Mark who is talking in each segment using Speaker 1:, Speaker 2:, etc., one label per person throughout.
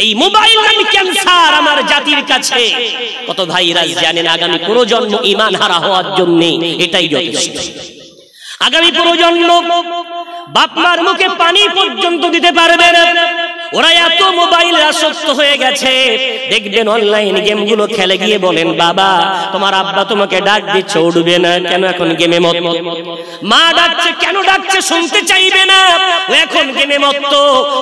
Speaker 1: এই মোবাইল নামে ক্যান্সার আমার জাতির কাছে। কত ভাইরাস জানেন আগামী প্রজন্ম ঈমান হারা হওয়ার জন্য এটাই যথেষ্ট। আগামী প্রজন্ম বাপ মার মুখে পানি পর্যন্ত দিতে পারবে না, ওরা এত মোবাইলে আসক্ত হয়ে গেছে। দেখবেন অনলাইন গেমগুলো খেলে গিয়ে বলেন, বাবা তোমার আব্বা তোমাকে ডাক দিচ্ছে, উঠবে না কেন, এখন গেমে মত্ত। মা ডাকছে, কেন ডাকছে, শুনতে চাইবে না, ও এখন গেমে মত্ত।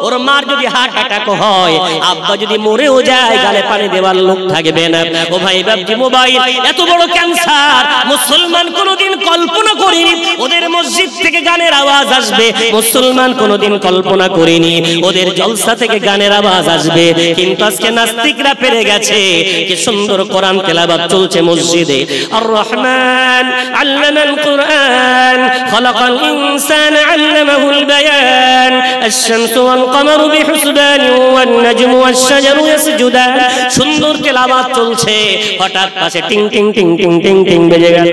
Speaker 1: ওর মার যদি হার্ট অ্যাটাক হয়, আব্বা যদি মরেও যায়, গালে পানি দেওয়ার লোক থাকবে না। ও ভাই বাবজি, মোবাইল এত বড় ক্যান্সার। মুসলমান কোনোদিন কল্পনা করেনি ওদের মসজিদ থেকে গানের আওয়াজ আসবে, মুসলমান কোনোদিন কল্পনা করেনি ওদের জলসা থেকে গানের আওয়াজ আসবে। কিন্তু আজকে নাস্তিকরা পেরে গেছে। কি সুন্দর কোরআন তেলাওয়াত চলছে মসজিদে। আর রহমান আল্লামাল কুরআন খলাকাল ইনসানা আল্লামাহুল বায়ান আশ-শামসু ওয়াল কমারু বিহুসবান ওয়ান নাজমু ওয়াশ-শাজারু ইয়াসজুদান। সুন্দর তেলাওয়াত চলছে, হঠাৎ পাশে টিং টিং টিং টিং টিং টিং বেজে গেল।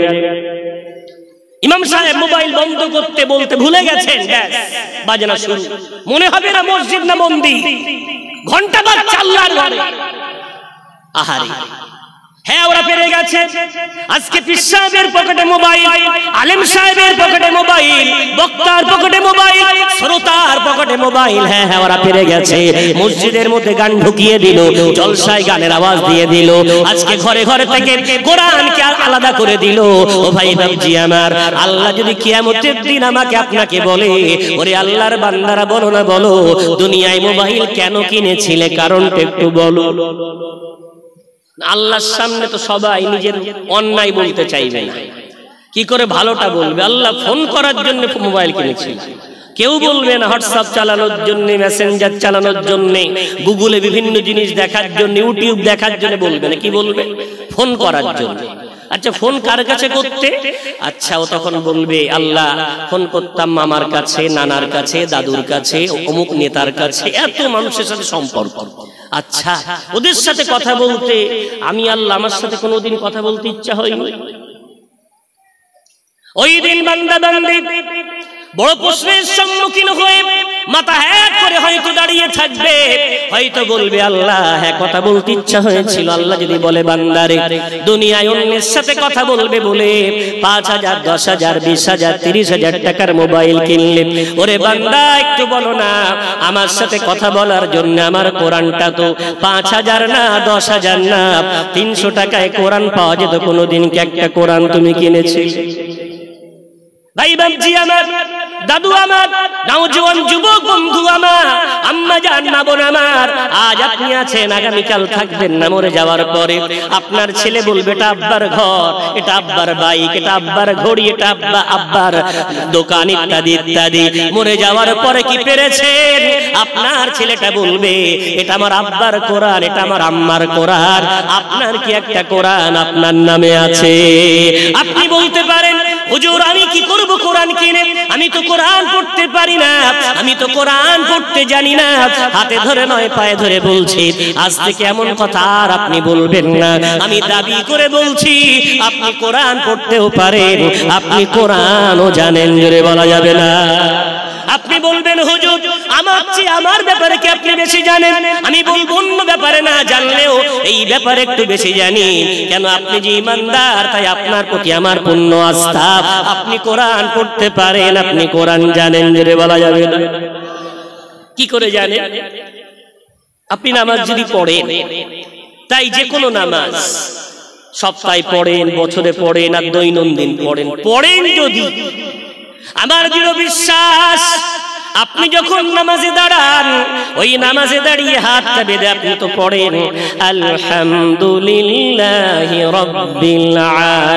Speaker 1: ইমাম সাহেব মোবাইল বন্ধ করতে বলতে ভুলে গেছেন, বাজনা শুরু। মনে হবে না মসজিদ না মন্দির, ঘন্টা বাজছে আল্লাহর ঘরে। আহারে, হ্যাঁ ওরা পেরে গেছে। আজকে পীর সাহেবের পকেটে মোবাইল, আলেম সাহেবের পকেটে মোবাইল, বক্তার পকেটে মোবাইল, শ্রোতার পকেটে মোবাইল। হ্যাঁ হ্যাঁ ওরা পেরে গেছে। মসজিদের মধ্যে গান ঢুকিয়ে দিল, জলসায় গানের আওয়াজ দিয়ে দিল। আজকে ঘরে ঘরে থেকে কোরআনকে আলাদা করে দিল। ও ভাই বাবজি আমার, আল্লাহ যদি কিয়ামতের দিন আমাকে আপনাকে বলে, ওরে আল্লাহর বান্দারা বলো না বলো, দুনিয়ায় মোবাইল কেন কিনেছিলে, কারণটা একটু বলো। আল্লাহর সামনে তো সবাই নিজের অন্যায় বলতে চাইবে না, কি করে ভালোটা বলবে? আল্লাহ ফোন করার জন্য মোবাইল কিনেছিল, কেউ বলবে না হোয়াটসঅ্যাপ চালানোর জন্য, মেসেঞ্জার চালানোর জন্য, গুগলে বিভিন্ন জিনিস দেখার জন্য, ইউটিউব দেখার জন্য বলবে না, কি বলবে? ফোন করার জন্য। আচ্ছা ফোন কার কাছে করতে? আচ্ছা ও তখন বলবে, আল্লাহ ফোন করতাম মামার কাছে, নানার কাছে, দাদুর কাছে, অমুক নেতার কাছে, এত মানুষের সাথে সম্পর্ক। আচ্ছা ওদের সাথে কথা বলতে আমি আল্লাহ, আমার সাথে কোনোদিন কথা বলতে ইচ্ছা হয়নি। ওই দিন বান্দা বান্দি বড় প্রশ্নের সম্মুখীন হয়ে মাথা হ্যাঁ করে হয়তো দাঁড়িয়ে থাকবে, হয়তো বলবে, আল্লাহ হ্যাঁ কথা বলতে ইচ্ছা হয়েছিল। আল্লাহ যদি বলে, বান্দারে দুনিয়ায় অন্যের সাথে কথা বলবে বলে 5,000, 10,000, 20,000, 30,000 টাকার মোবাইল কিনলে, ওরে বান্দা একটু বলো না, আমার সাথে কথা বলার জন্য আমার কোরআনটা তো 5,000 না, 10,000 না, 300 টাকায় কোরআন পাওয়া যেত, কোনোদিন কি একটা কোরআন তুমি কিনেছিলে? ভাই বাবজি আমার, দাদু আমার, নওজোয়ান যুবক বন্ধু আমার, আম্মা জান, মা বোন আমার, আজ আপনি আছেন, আগামীকাল থাকবেন না। মরে যাওয়ার পরে আপনার ছেলে বলবে, এটা আব্বার ঘর, এটা আব্বার বাইক, এটা আব্বার ঘড়ি, এটা আব্বার দোকান, ইত্যাদি ইত্যাদি। মরে যাওয়ার পরে কি পেরেছেন? আপনার ছেলেটা বলবে, এটা আমার আব্বার কোরআন, এটা আমার আম্মার কোরআন। আপনার কি একটা কোরআন আপনার নামে আছে? আপনি বলতে পারেন, হুজুর আমি কি করব কোরআন কিনে? আমি তো কোরআন পড়তে পারি না, আমি তো কোরআন পড়তে জানি না। হাতে ধরে নয় পায়ে ধরে বলছি, আজ থেকে এমন কথা আর আপনি বলবেন না। আমি দাবি করে বলছি, আপনি কোরআন পড়তেও পারেন, আপনি কোরআনও জানেন, জোরে বলা যাবে না। আপনি বলবেন, হুজুর আমার চেয়ে আমার ব্যাপারে কি আপনি বেশি জানেন? আমি বলবো, অন্য ব্যাপারে না জানলেও এই ব্যাপারে একটু বেশি জানি। কেন? আপনি যে ঈমানদার, তাই আপনার প্রতি আমার পূর্ণ আস্থা। আপনি কোরআন পড়তে পারেন, আপনি কোরআন জানেন, জোরে বলা যাবে না। কি করে জানেন? আপনি নামাজ যদি পড়েন, তাই যে কোনো নামাজ সপ্তাহে পড়েন, বছরে পড়েন, আর দৈনন্দিন পড়েন যদি, আমার দৃঢ় বিশ্বাস আপনি যখন নামাজে দাঁড়ান, ওই নামাজে দাঁড়িয়ে হাতটা বেঁধে আপনি তো পড়েন, আলহামদুলিল্লাহি রাব্বিল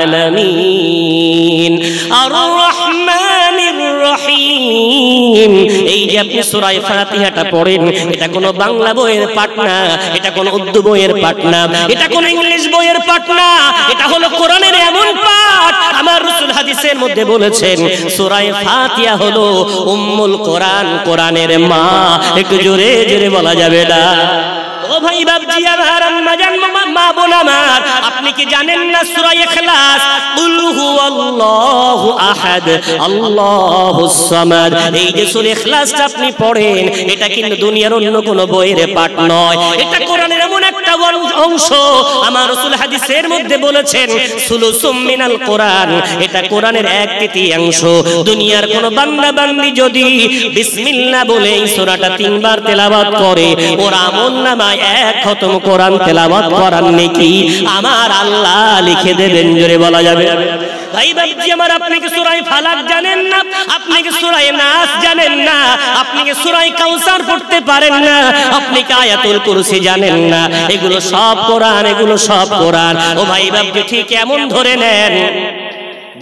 Speaker 1: আলামিন আর রহমানির রহিম। এই যে আপনি সূরা ফাতিহাটা পড়েন, এটা কোনো বাংলা বইয়ের পাঠ না, এটা কোনো উর্দু বইয়ের পাঠ না, এটা কোনো ইংলিশ বইয়ের পাঠ না, এটা হলো কোরআনের এমন পাঠ। আমার রাসূল হাদিসের মধ্যে বলেছেন, সূরা ফাতিহা হলো উম্মুল কোরআন, কোরআনের মা। একটু জোরে জোরে বলা যাবে না? ও ও ভাই বাবজি আমার, আম্মা জান, মা বোন আমার, আপনি কি জানেন না সূরা ইখলাস কুল হুয়াল্লাহু আহাদ আল্লাহুস সামাদ, এই যে সূরা ইখলাসটা আপনি পড়েন এটা কিন্তু দুনিয়ার অন্য কোনো বইয়ের পাঠ নয়, এটা কোরআনের এমন একটা অংশ আমার রাসূল হাদিসের মধ্যে বলেছেন সুলুসুম মিনাল কোরআন, এটা কোরআনের 1/3 দুনিয়ার কোন বান্দা বান্দি যদি বিসমিল্লাহ বলে এই সূরাটা 3 বার তেলাওয়াত করে ওর আমলনামায় 1 খতম কোরআন তেলাওয়াত করার নেকি আমার আল্লাহ লিখে দেবেন। জোরে বলা যাবে। ভাই বাবজি আমার, আপনি কি সূরা ফালাক জানেন না? আপনি কি সূরা নাস জানেন না? আপনি কি সূরা কাউসার পড়তে পারেন না? আপনি কি আয়াতুল কুরসি জানেন না? এগুলো সব কোরআন, এগুলো সব কোরআন। ও ভাই বাবজি ঠিক এমন ধরে নেন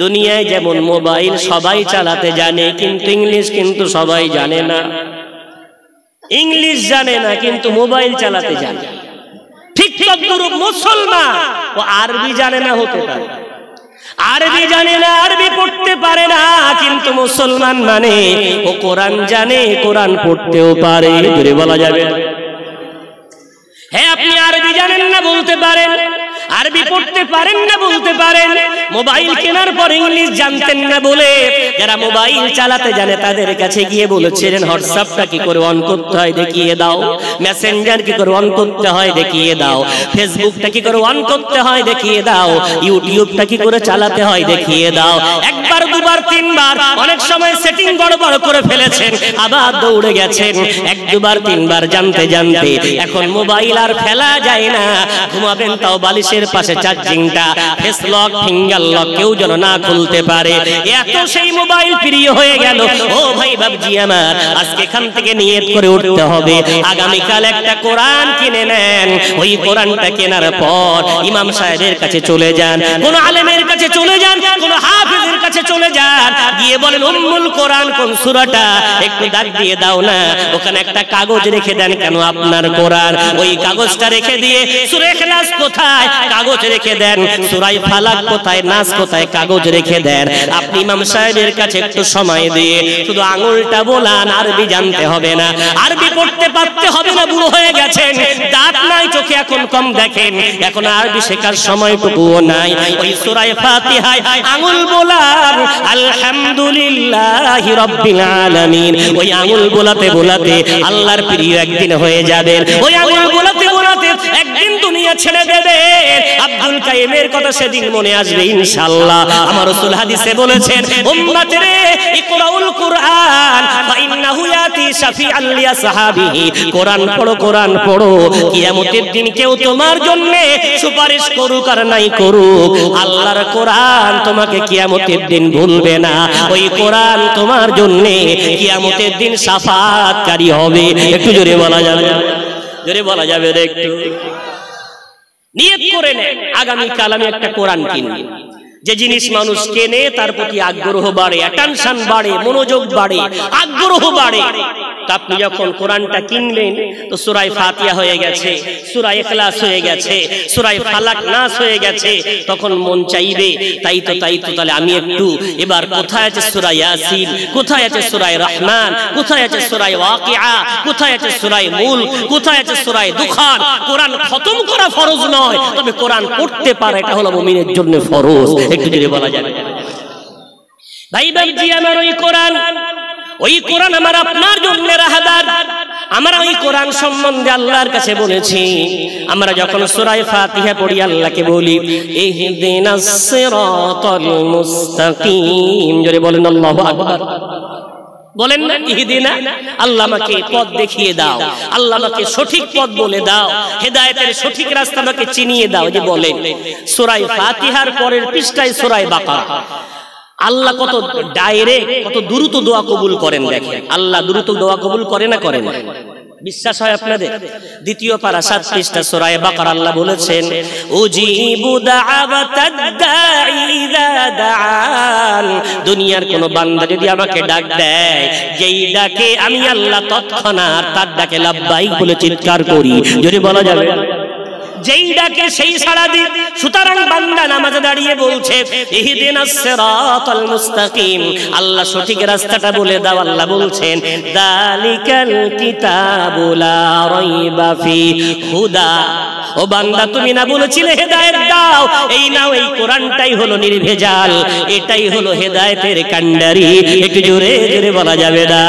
Speaker 1: দুনিয়ায় যেমন মোবাইল সবাই চালাতে জানে কিন্তু ইংলিশ কিন্তু সবাই জানে না, ইংলিশ জানে না কিন্তু মোবাইল চালাতে জানে, ঠিক তদ্রূপ মুসলমান ও আরবি জানে না হতে পারে, আরবি জানে না, আরবি পড়তে পারে না, কিন্তু মুসলমান মানে ও কোরআন জানে, কোরআন পড়তেও পারে। ধরে বলা যাবে। হ্যাঁ, আপনি আরবি জানেন না বলতে পারেন, আরবি পড়তে পারেন না বলতে পারেন, মোবাইল কেনার পর ইংলিশ জানতেন না বলে যারা মোবাইল চালাতে জানে তাদের কাছে গিয়ে বলেছিলেন হোয়াটসঅ্যাপটা কি করে অন করতে হয় দেখিয়ে দাও, মেসেঞ্জার কি করে অন করতে হয় দেখিয়ে দাও, ফেসবুকটা কি করে অন করতে হয় দেখিয়ে দাও, ইউটিউবটা কি করে চালাতে হয় দেখিয়ে দাও। একবার দুবার তিনবার, অনেক সময় সেটিং গড়বড় করে ফেলেছেন, আবার দৌড়ে গেছেন, 1 2 3 বার জানতে জানতে এখন মোবাইল আর ফেলা যায় না। ঘুমাবেন তাও বালিশের পাশে চার্জিংটা ফেস লক ফিঙ্গার লক কেউ যেন না খুলতে পারে, এত সেই মোবাইল প্রিয় হয়ে গেল। ও ভাই বাবজি আমার, আজকে এখান থেকে নিয়ত করে উঠতে হবে আগামীকাল একটা কোরআন কিনে নেন। ওই কোরআনটা কেনার পর ইমাম সাহেবের কাছে চলে যান, কোন আলেমের কাছে চলে যান, কোন হাফেজের কাছে চলে যান, গিয়ে বলেন উম্মুল কোরআন কোন সূরাটা একটু দাগ দিয়ে দাও না। ওখানে একটা কাগজ রেখে দেন, কেন আপনার কোরআন, ওই কাগজটা রেখে দিয়ে সূরা ইখলাস কোথায় কাগজ রেখে দেন, সূরা ফালাক কোথায়, নাস কোথায় কাগজ রেখে দেন। আপনি ইমাম সাহেবের কাছে একটু সময় দিয়ে শুধু আঙুলটা বোলান, আরবি জানতে হবে না, আরবি পড়তে পারতে হবে না, বুড়ো হয়ে গেছেন, দাঁত নাই, চোখে এখন কম দেখেন, এখন আরবি শেখার সময়টুকুও নাই। ওই সূরা ফাতিহায় আঙুল বোলান আলহামদুলিল্লাহি রাব্বিল আলামিন, ওই আঙুল বোলাতে বোলাতে আল্লাহর প্রিয় একদিন হয়ে যাবেন। ওই আঙুল বোলাতে বোলাতে একদিন দুনিয়া ছেড়ে দেবে। আব্দুল কাইমের কথা সেদিন মনে আসবে ইনশাআল্লাহ। আমার রাসূল হাদিসে বলেছেন উম্মতরে ইকরাউল কুরআন ফাইন্নাহু ইয়াতি শাফিআল লিআসহাবিহি, কোরআন পড়ো, কোরআন পড়ো, কিয়ামতের দিন কেউ তোমার জন্য সুপারিশ করুক আর নাই করুক, আল্লাহর কোরআন তোমাকে কিয়ামতের দিন ভুলবে না, ওই কোরআন তোমার জন্য কিয়ামতের দিন শাফাআতকারী হবে। একটু জোরে বলা যাবে, জোরে বলা যাবে রে একটু। নিয়ত করে নেন আগামীকাল আমি একটা কোরআন কিনব। যে জিনিস মানুষ কেনে তার প্রতি আগ্রহ বাড়ে, অ্যাটেনশন বাড়ে, মনোযোগ বাড়ে, আগ্রহ বাড়ে। তো আপনি যখন কোরআনটা কিনলেন তো সূরা ফাতিহা হয়ে গেছে, সূরা ইখলাস হয়ে গেছে, সূরা ফালাক নাস হয়ে গেছে, তখন মন চাইবে তাই তো তাহলে আমি একটু এবার কোথায় আছে সূরা ইয়াসিন, কোথায় আছে সূরা রহমান, কোথায় আছে সূরা ওয়াকিআ, কোথায় আছে সূরা মুলক, কোথায় আছে সূরা দুখান। কোরআন খতম করা ফরজ নয়, তবে কোরআন পড়তে পারে এটা হলো মুমিনের জন্য ফরজ। একটু যদি বলা যায় ভাই বাবজি আমার, ওই কোরআন আমার আপনার জন্য রাহবার। আমরা ওই কোরআন সম্বন্ধে আল্লাহর কাছে বলেছি, আমরা যখন সূরা ফাতিহা পড়ি আল্লাহকে বলি ইহদিনাস সিরাতাল মুস্তাকিম, জোরে বলেন আল্লাহু আকবার। বলেন না ইহদিনা, আল্লাহ আমাকে পথ দেখিয়ে দাও, আল্লাহ আমাকে সঠিক পথ বলে দাও, হেদায়েতের সঠিক রাস্তা আমাকে চিনিয়ে দাও। যে বলেন সূরা ফাতিহার পরের পৃষ্ঠায় সূরা বাকারা। আল্লাহ কত ডাইরেক্ট, কত দ্রুত দোয়া কবুল করেন। দেখেন আল্লাহ দ্রুত দোয়া কবুল করে না করে না? বিশ্বাস হয় আপনাদের? দ্বিতীয় পারা 7 পৃষ্ঠা সূরা বাকারা আল্লাহ বলেছেন উজিবু দাআওয়াতাদ দাঈ ইযা দাআন, দুনিয়ার কোন বান্দা যদি আমাকে ডাক দেয়, যেই ডাকে আমি আল্লাহ তৎক্ষণাৎ তার ডাকে লাব্বাইক বলে চিৎকার করি। যদি বলা যাবে যেই ডাকে সেই সাড়া দিই। সুতরাং বান্দা নামাজে দাঁড়িয়ে বলছে ইহদিনাস সিরাতাল মুস্তাকিম, আল্লাহ সঠিক রাস্তাটা বলে দাও। আল্লাহ বলছেন যালিকাল কিতাবু লা রাইবা ফি হুদা, ও বান্দা তুমি না বলেছিলে হেদায়েত দাও, এই নাও এই কোরআনটাই হলো নির্ভেজাল, এটাই হলো হেদায়েতের কান্ডারি। একটু জোরে জোরে বলা যাবে না?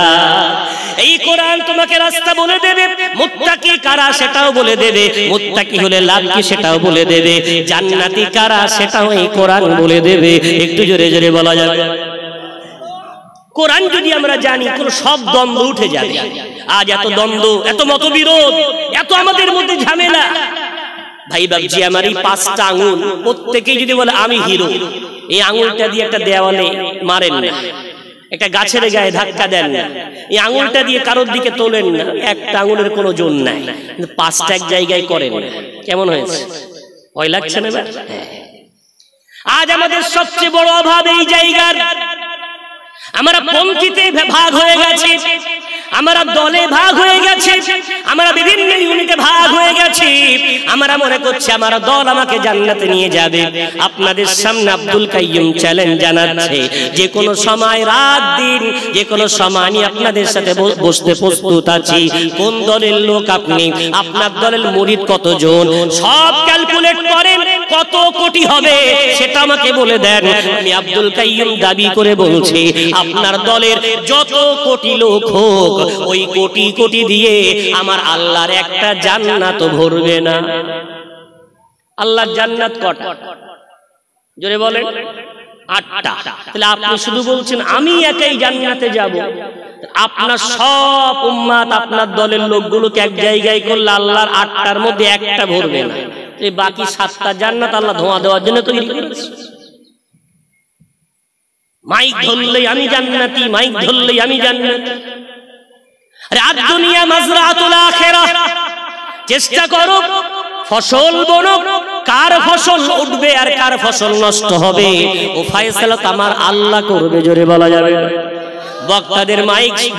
Speaker 1: এই কোরআন তোমাকে রাস্তা বলে দেবে, মুত্তাকি কারা সেটাও বলে দেবে, মুত্তাকি হলে লাভ কি সেটাও বলে দেবে, জান্নাতি কারা সেটাও এই কোরআন বলে দেবে। একটু জোরে জোরে বলা যাবে? কোরআন যদি আমরা জানি কোন সব দ্বন্দ্ব উঠে যাবে। আজ এত দ্বন্দ্ব, এত মতবিরোধ, এত আমাদের মধ্যে ঝামেলা। ভাই বাবজি, আমার এই 5টা আঙুল প্রত্যেকেই যদি বলে আমি হিরো, এই আঙুলটা দিয়ে একটা দেওয়ালে মারেন না, একটা গাছের গায়ে ধাক্কা দেন না, এই আঙুলটা দিয়ে কারোর দিকে তোলেন না, একটা আঙুলের কোনো জোর নাই, কিন্তু 5টা এক জায়গায় করেন, কেমন হয়েছে? ভয় লাগছে না? আজ আমাদের সবচেয়ে বড় অভাব এই জায়গার, আমরা পন্থীতে ভাগ হয়ে গেছি, আমরা দলে ভাগ হয়ে গেছি, আমরা বিভিন্ন ইউনিটে ভাগ হয়ে গেছি। আমরা মনে করছি আমার দল আমাকে জান্নাতে নিয়ে যাবে। আপনাদের সামনে আব্দুল কাইয়ুম চ্যালেঞ্জ জানাচ্ছে, যে কোনো সময় রাত দিন যে কোনো সময় আমি আপনাদের সাথে বসতে প্রস্তুত আছি। কোন দলের লোক আপনি? আপনার দলের মুরিদ কতজন? সব ক্যালকুলেট করেন, কত কোটি হবে সেটা আমাকে বলে দেন। আমি আব্দুল কাইয়ুম দাবি করে বলছি, আপনার দলের যত কোটি লোক হোক, ওই কোটি কোটি দিয়ে আমার আল্লাহর একটা জান্নাত ভরবে না। আল্লাহর জান্নাত কটা? জোরে বলেন। 8টা। তাহলে আপনি শুধু বলছেন আমি একাই জান্নাতে যাব। আপনার সব উম্মাত, আপনার দলের লোকগুলোকে এক জায়গায় করলে আল্লাহর 8টার মধ্যে একটা ভরবে না। এই বাকি 7টা জান্নাত আল্লাহ ধোঁয়া দেওয়ার জন্য তৈরি করেছে। মাইক ধরলেই আমি জান্নাতি, মাইক ধরলেই আমি জান্নাতি। আরে আদ দুনিয়া মাজরাতুল আখিরাহ, চেষ্টা করো ফসল বোনো, কার ফসল উঠবে আর কার ফসল নষ্ট হবে ও ফয়সালা আমার আল্লাহ করবে। জোরে বলা যাবে? বক্তাদের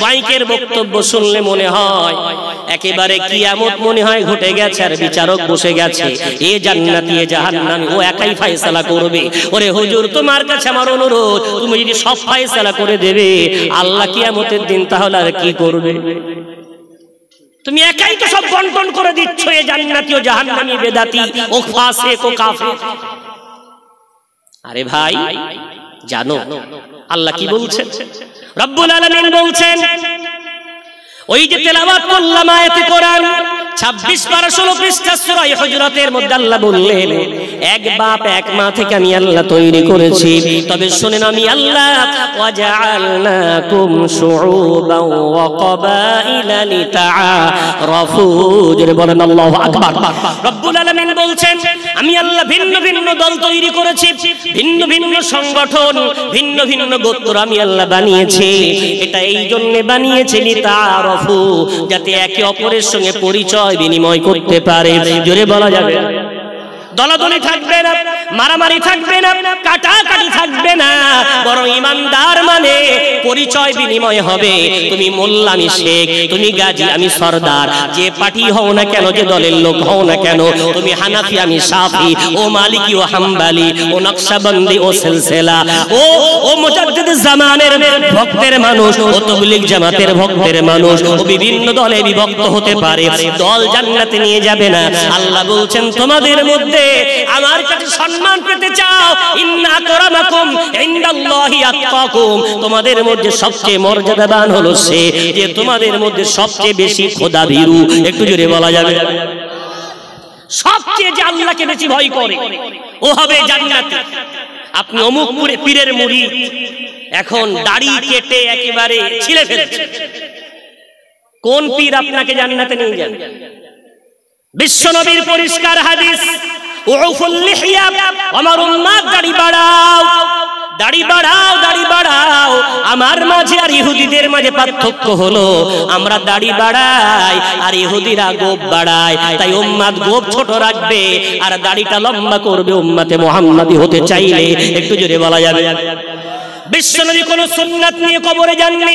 Speaker 1: মাইকের বক্তব্য শুনলে মনে হয় একেবারে কিয়ামত মনে হয় ঘটে গেছে, আর বিচারক বসে গেছে, এ জান্নাতি এ জাহান্নামী, ও একাই ফয়সালা করবে। ওরে হুজুর, তোমার কাছে আমার অনুরোধ, তুমি যদি সব ফয়সালা করে দেবে আল্লাহ কিয়ামতের দিন, তাহলে আর কি করবে? তুমি একাই তো সব বন্টন করে দিচ্ছ, এ জান্নাতি ও জাহান্নামী, বেদাতি ও ফাসিক ও কাফির। আরে ভাই, জানো আল্লাহ কি বলছেন? রব্বুল আলামিন বলছেন, ওই যে তেলাওয়াত করলাম আয়াতে কোরআন 26 পারা 16 পৃষ্ঠা সূরা হুজুরাতের মধ্যে আল্লাহ বললেন, এক বাপ এক মা থেকে আমি আল্লাহ তৈরি করেছি, তবে শুনেন আমি আল্লাহ ওয়াজআলনাকুম শুউবান ওয়া ক্বাবাইলা লিতাআরাফু। জোরে বলেন আল্লাহু আকবার। রব্বুল আলামিন বলছেন, আমি আল্লাহ ভিন্ন ভিন্ন দল তৈরি করেছি, ভিন্ন ভিন্ন সংগঠন, ভিন্ন ভিন্ন গোত্র আমি আল্লাহ বানিয়েছি। এটা এই জন্য বানিয়েছি লিতাআরাফু, যাতে একে অপরের সঙ্গে পরিচয় বিনিময় করতে পারে। জোরে বলা যাবে? দলাদলি থাকবে না, মারামারি থাকবে না, কাটাকাটি থাকবে না, বরং ইমানদার মানে পরিচয় বিনিময় হবে। তুমি মোল্লা আমি শেখ, তুমি গাজী আমি সরদার, যে পার্টি হও না কেন, যে দলের লোক হও না কেন, তুমি হানাফি আমি শাফি, ও মালিকি ও হাম্বলি, ও নকশবন্দি ও সিলসিলা, ও মুজাদ্দিদ জামানের ভক্তের মানুষ, ও তাবলীগ জামাতের ভক্তের মানুষ, ও বিভিন্ন দলে বিভক্ত হতে পারে, দল জান্নাতে নিয়ে যাবে না। আল্লাহ বলছেন, তোমাদের মধ্যে আমার কাছে সম্মান পেতে চাও, ইন্না আকরামাকুম ইনদাল্লাহি আতকাকুম, তোমাদের মধ্যে সবচেয়ে মর্যাদাবান হলো সে যে তোমাদের মধ্যে সবচেয়ে বেশি খোদাভীরু। একটু জোরে বলা যাবে? সবচেয়ে যে আল্লাহকে বেশি ভয় করে ও হবে জান্নাতি। আপনি অমুক পীরের মুরিদ, এখন দাড়ি কেটে একেবারে ছিঁড়ে ফেলছে, কোন পীর আপনাকে জান্নাতে নিয়ে যাবে? বিশ্বনবীর পরিষ্কার হাদিস, উফুল লিহিয়া, আমার উম্মত দাড়ি বাড়াও, দাড়ি বাড়াও, দাড়ি বাড়াও। আমার মাঝে আর ইহুদিদের মাঝে পার্থক্য হলো, আমরা দাড়ি বাড়াই আর ইহুদিরা গোঁফ বাড়ায়। তাই উম্মত গোঁফ ছোট রাখবে আর দাড়িটা লম্বা করবে উম্মতে মুহাম্মাদি হতে চাইলে। একটু জোরে বলা যাবে? বিশ্বনবী কোন সুন্নাত নিয়ে কবরে যাননি,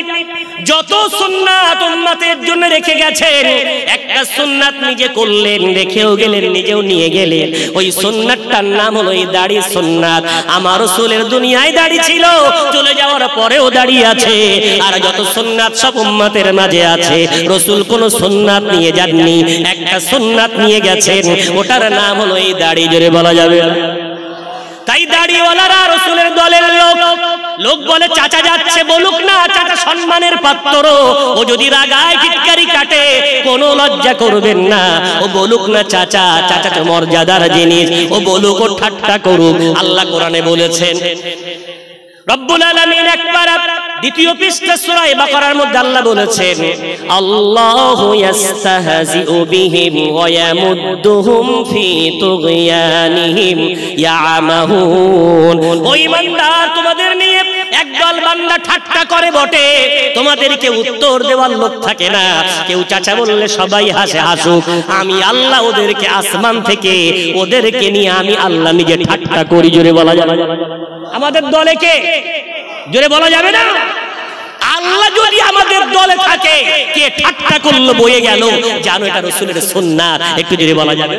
Speaker 1: যত সুন্নাত উম্মতের জন্য রেখে গেছেন, একটা সুন্নাত নিজে করলেন, রেখেও গেলেন, নিজেও নিয়ে গেলেন। ওই সুন্নাতটার নাম হলো এই দাড়ি সুন্নাত। আমার রাসূলের দুনিয়ায় দাড়ি ছিল, চলে যাওয়ার পরেও দাড়ি আছে। আর যত সুন্নাত সব উম্মতের মাঝে আছে। রাসূল কোন সুন্নাত নিয়ে যাননি, একটা সুন্নাত নিয়ে গেছেন, ওটার নাম হলো এই দাড়ি। জোরে বলা যাবে। তাই দাড়িওয়ালারা রাসূলের দলের লোক বলে চাচা যাচ্ছে, বলুক না, চাচা সম্মানের পাত্র। ও যদি রাগায় টিটকারি কাটে, কোনো লজ্জা করবেন না। ও বলুক না চাচা, চাচা তো মর্যাদার জিনিস। ও বলুক, ও ঠাট্টা করুক। আল্লাহ কোরআনে বলেছেন, রব্বুল আলামিন একবার দ্বিতীয় পৃষ্ঠা সূরা বাকারার মধ্যে আল্লাহ বলেছেন, আল্লাহু ইস্তাহজিউ বিহিম ওয়া ইয়ামুদ্দুহুম ফি তুগয়ানিহিম ইয়ামাহুন। ওই বান্দা, তোমাদের নিয়ে একদল বান্দা ঠাট্টা করে বটে, তোমাদেরকে উত্তর দেওয়ার লোক থাকে না। কেউ চাচা বললে সবাই হাসে, হাসুক। আমি আল্লাহ ওদেরকে আসমান থেকে ওদেরকে নিয়ে আমি আল্লাহ নিজে ঠাট্টা করি। জোরে বলা যাবে। আমাদের দলে কে? জোরে বলা যাবে না। আল্লাহ যদি আমাদের দলে থাকে, কে ঠাট্টা করলো, বয়ে গেল, জানো এটা রাসূলের সুন্নাত। একটু জোরে বলা যাবে।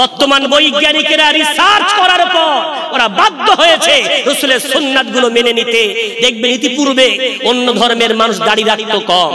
Speaker 1: বর্তমান বৈজ্ঞানিকেরা রিসার্চ করার পর ওরা বাধ্য হয়েছে রাসূলের সুন্নাতগুলো মেনে নিতে। দেখবেন ইতিপূর্বে অন্য ধর্মের মানুষ দাড়ি রাখতো কম,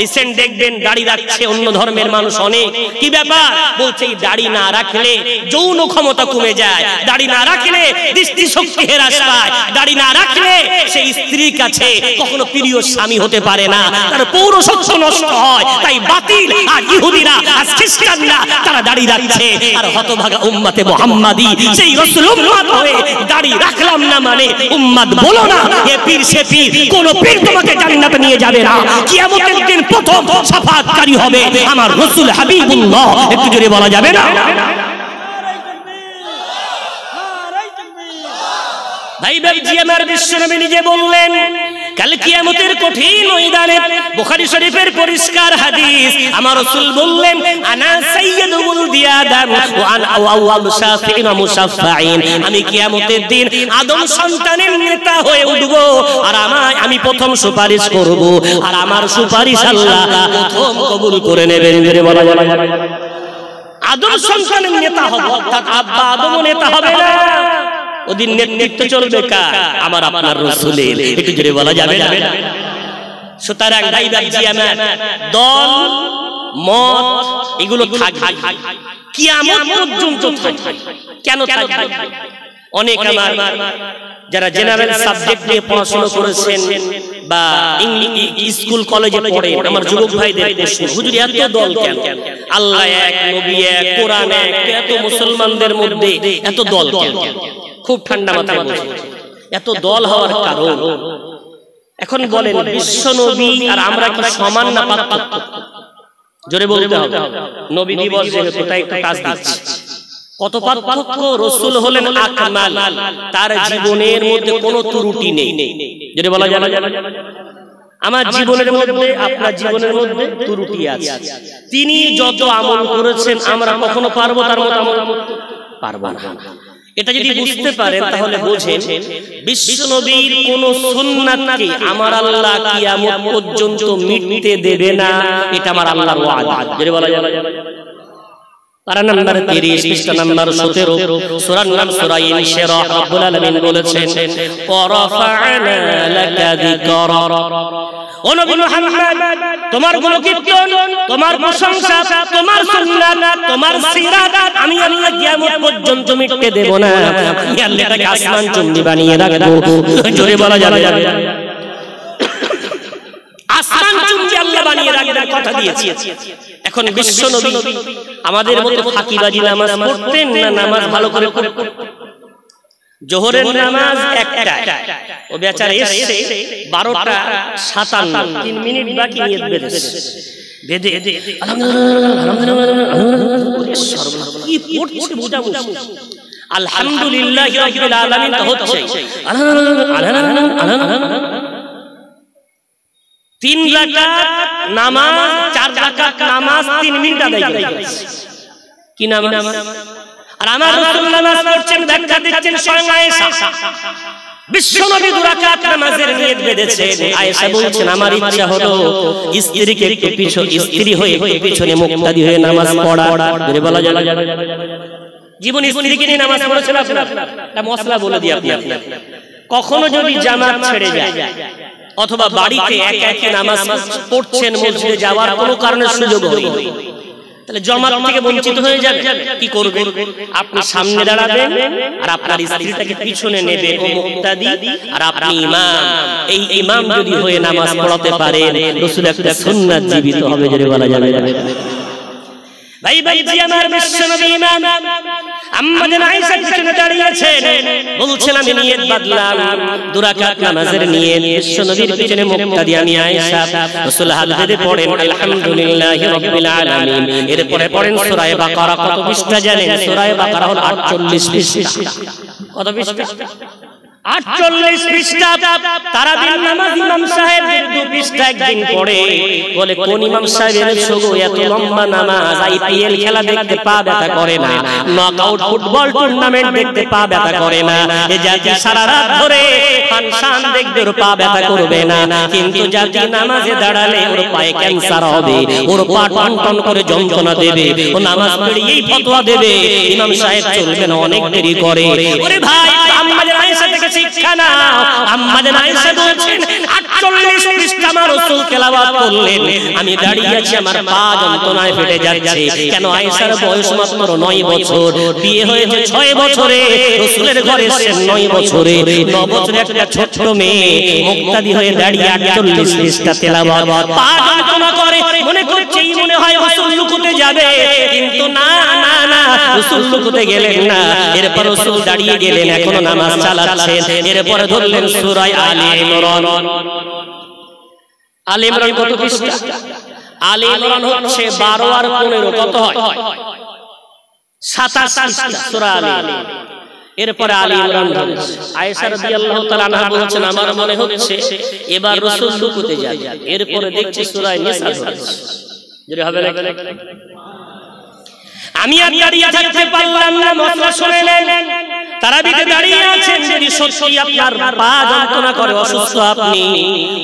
Speaker 1: রিসেন্ট দেখবেন দাড়ি রাখছে অন্য ধর্মের মানুষ অনেক। কি ব্যাপার? বলছে এই দাড়ি না রাখলে যৌন ক্ষমতা কমে যায়, দাড়ি না রাখলে দৃষ্টিশক্তি হ্রাস পায়, দাড়ি না রাখলে সেই স্ত্রীর কাছে কখনো প্রিয় স্বামী হতে পারে না, তার পৌরশক্তি নষ্ট হয়। তাই বাতিল। আর ইহুদিরা আর খ্রিস্টানরা তারা দাড়ি রাখছে। আর হতভাগা উম্মতে মুহাম্মাদি সেই রাসূল উম্মত হয়ে দাড়ি রাখলাম না মানে উম্মত বলো না। এ পীর সে পীর, কোন পীর তোমাকে জান্নাতে নিয়ে যাবে না। কিয়ামতের দিন প্রথম শাফাআতকারী হবে আমার রাসূল হাবিবুল্লাহ। একটু জোরে বলা যাবে না। ভাই ভাই, আমার বিশ্বনবী নিজে বললেন, কাল কিয়ামতের কঠিন ময়দানে, বুখারী শরীফের পরিষ্কার হাদিস, আমার রাসূল বললেন, আনা সাইয়্যিদু ওয়ালদি আদম ওয়া আনা আউয়ালু শাফিঈন ওয়া মুশাফফাঈন। আমি কিয়ামতের দিন আদম সন্তানের নেতা হয়ে উঠব, আর আমি প্রথম সুপারিশ করব, আর আমার সুপারিশ আল্লাহ প্রথম কবুল করে নেবেন। জোরে বলা যাবে। আদম সন্তানের নেতা হব, অর্থাৎ আব্বা আদমও নেতা হবে না। ওদিন নেতৃত্ব চলবে কার? আমার আপনার রাসূলের। একটু জোরে বলা যাবে না। সুতরাং ভাই ভাই, আমার দল মত এগুলো থাকবে, কিয়ামত পর্যন্ত থাকবে। কেন থাকবে? অনেক আমার যারা জেনারেল সাবজেক্ট নিয়ে পড়াশোনা করেছেন বা স্কুল কলেজে পড়েন, আমার যুবক ভাইদের প্রশ্ন, হুজুর এত দল কেন? আল্লাহ এক, নবী এক, কোরআন এক, এত মুসলমানদের মধ্যে এত দল কেন? খুব ঠান্ডা মাথায় বলছি, এত দল হওয়ার কারণ, এখন বলেন বিশ্ব নবী আর আমরা কি সমান না পার্থক্য? জোরে বলতে হবে। নবী দিবস যেহেতু তাই একটু কাজ দিচ্ছি। কত পার্থক্য? রাসূল হলেন আকমাল, তার জীবনের মধ্যে কোনো ত্রুটি নেই। জোরে বলা যাবে। আমার জীবনের মধ্যে, আপনার জীবনের মধ্যে ত্রুটি আছে। তিনি যত আমল করেছেন আমরা কখনো পারবো তার মতো আমল? পারবো না। এটা যদি বুঝতে পারেন তাহলে বোঝেন বিশ্ব নবীর কোন সুন্নাতকে আমার আল্লাহ কিয়ামত পর্যন্ত মিটতে দেবে না। এটা আমার আল্লাহর ওয়াদা। জোরে বলা যাবে। পারা নাম্বার 30, পৃষ্ঠা নাম্বার 17, সূরার নাম সূরা ইনশিরাহ। রব্বুল আলামিন বলেছেন, ওয়ারাফা'না লাকা যিকরা। ও নবী মুহাম্মদ, তোমার গুণকীর্তন, তোমার প্রশংসা, তোমার সুন্নাত, তোমার সিরাত আমি আল্লাহ কিয়ামত পর্যন্ত মিটতে দেব না। আমি আল্লাহ এটাকে আসমান চুম্বি বানিয়ে রাখবো। জোরে বলা যাবে। আসমান চুম্বি আল্লাহ বানিয়ে রাখবার কথা দিয়েছি। এখন বিশ্ব নবী আমাদের মতো ফাঁকিবাজি নামাজ পড়তেন না? নামাজ ভালো করে পড়তেন। জোহরের নামাজ একটা, ও বেচারা এসে 12:57, 3 মিনিট বাকি নিয়ত বেঁধে কি পড়ছে বুঝাবো। আলহামদুলিল্লাহি রাব্বিল আলামিন তো হচ্ছে 3 রাকাত নামাজ, 4 রাকাত নামাজ 3 মিনিট আদায় করেছে। কি নামাজ? আর আমার রাসূল নামাজ পড়ছেন, ব্যাখ্যা দিচ্ছেন স্বয়ং আয়েশা। বিশ্বনবী 2 রাকাত নামাজের নিয়ত বেঁধেছেন। আয়েশা বলছেন আমার ইচ্ছা হলো স্ত্রীকে একটু স্ত্রী হয়ে পিছনে মুক্তাদি হয়ে নামাজ পড়া। ধরে বলা যাবে জীবন স্ত্রীকে নিয়ে নামাজ পড়েছেন আপনারা? একটা মশলা বলে দিই আপনি, কখনো যদি জামাত ছেড়ে যায় অথবা বাড়িতে একা একা নামাজ পড়ছেন, মসজিদে যাওয়ার কোনো কারণে সুযোগ হয়, তাহলে জামাত থেকে বঞ্চিত হয়ে যাবে। কি করবেন? আপনি সামনে দাঁড়াবেন আর আপনার স্ত্রীটাকে পিছনে নেবেন, ও মুক্তাদি আর আপনি ইমাম। এই ইমাম যদি হয়ে নামাজ পড়াতে পারেন, রাসূল একটা সুন্নাত জীবিত হবে। জোরে বলা যাবে ভাই ভাই জি আমার বিশ্বনবী ইমাম আম্মা জান আয়েশা পিছনে দাঁড়িয়েছেন, বলছেন আমি নিয়ত বাঁধলাম 2 রাকাত নামাজের নিয়ত। বিশ্বনবীর পিছনে মুক্তাদি আমি আয়েশা। রাসূল হাদিসে পড়েন আলহামদুলিল্লাহি রাব্বিল আলামিন, এরপরে পড়েন সূরা বাকারা। কত পৃষ্ঠা জানেন? সূরা বাকারা হলো 48 পৃষ্ঠা। কত পৃষ্ঠা? 48 পৃষ্ঠা। তারাবির নামাজ ইমাম সাহেব 2 পৃষ্ঠা একদিন পড়ে, বলে কোন ইমাম সাহেব এনেছো গো এত লম্বা নামাজ? আইপিএল খেলা দেখতে পা ব্যথা করে না, নকআউট ফুটবল টুর্নামেন্ট দেখতে পা ব্যথা করে না, এ জাতি সারা রাত ধরে ফাংশন দেখবে ওর পা ব্যথা করবে না, কিন্তু জাতি নামাজে দাঁড়ালে ওর পায়ে ক্যান্সার হবে, ওর পা টনটন করে যন্ত্রণা দেবে, ও নামাজ পড়িয়েই ফতোয়া দেবে। ইমাম সাহেব চলবে না, অনেক দেরি করে। ওরে ভাই আম্মা জান আয়েশা থেকে শিক্ষা নাও। আম্মা জান আয়েশা বলেছেন 48 পৃষ্ঠা আমার রাসূল তেলাওয়াত করলেন, আমি দাঁড়িয়ে আছি, আমার পা যন্ত্রণায় ফেটে যাচ্ছে। কেন? আয়েশার বয়স মাত্র 9 বছর, বিয়ে হয়েছে 6 বছরে, রাসূলের ঘরে এসেছেন 9 বছরে। 9 বছরে একটা ছোট মেয়ে মুক্তাদি হয়ে দাঁড়িয়ে 48 পৃষ্ঠা তেলাওয়াত, পা যন্ত্রণা করে, মনে করছে এই মনে হয় রাসূল লুকুতে যাবে, কিন্তু না না না, রাসূল লুকুতে গেলেন না। এরপর রাসূল দাঁড়িয়ে গেলেন, এখনো নামাজ চালাচ্ছেন। এরপরে ধরলেন সূরা আলে ইমরান। আলে ইমরান কত পৃষ্ঠা? আলে ইমরান হচ্ছে 12 আর 15 কত হয়? 27 পৃষ্ঠা সূরা আলে ইমরান। এরপরে আলে ইমরান ধরেছে। আয়েশা রাদিয়াল্লাহু তাআলা আনহা বলেছেন আমার মনে হচ্ছে এবার রাসূল লুকুতে যাবে। এরপরে দেখছি সূরা নিসা ধরেছে। যদি হবে না আমি আর দাঁড়িয়ে থাকতে পারলাম না, মশলা শুনলেন তারাবিতে দাঁড়িয়ে আছেন, যদি সত্যি আপনার পা যন্ত্রণা করে, অসুস্থ, আপনি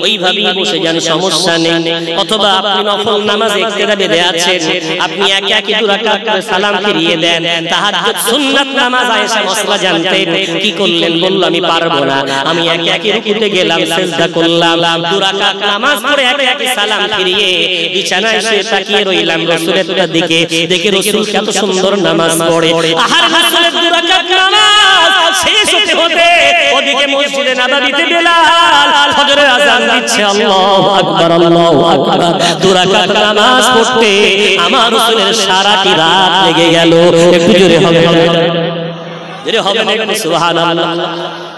Speaker 1: ওইভাবেই বসে যান, সমস্যা নেই। অথবা আপনি নফল নামাজ ইক্তেদা বেঁধে আছেন, আপনি একে একে 2 রাকাত করে সালাম ফিরিয়ে দেন। তাহাজ্জুদ সুন্নাত নামাজ আয়েশা মশলা জানতেন, কি করলেন? বলল আমি পারবো না, আমি একে একে রুকুতে গেলাম, সিজদা করলাম, 2 রাকাত নামাজ পড়ে একে একে সালাম ফিরিয়ে বিছানায় শুয়ে তাকিয়ে রইলাম রাসূলের দিকে। দেখে রাসূল কত সুন্দর নামাজ পড়ে। আহার রাসূলের 2 রাকাত নামাজ শেষ হতে হতে ওদিকে মসজিদে নববীতে বেলাল ফজরের আযান দিচ্ছে, আল্লাহু আকবার আল্লাহু আকবার। 2 রাকাত নামাজ পড়তে আমার রাসূলের সারাটি রাত লেগে গেল। একটু জোরে হবে, জোরে হবে না? একটু সুবহানাল্লাহ।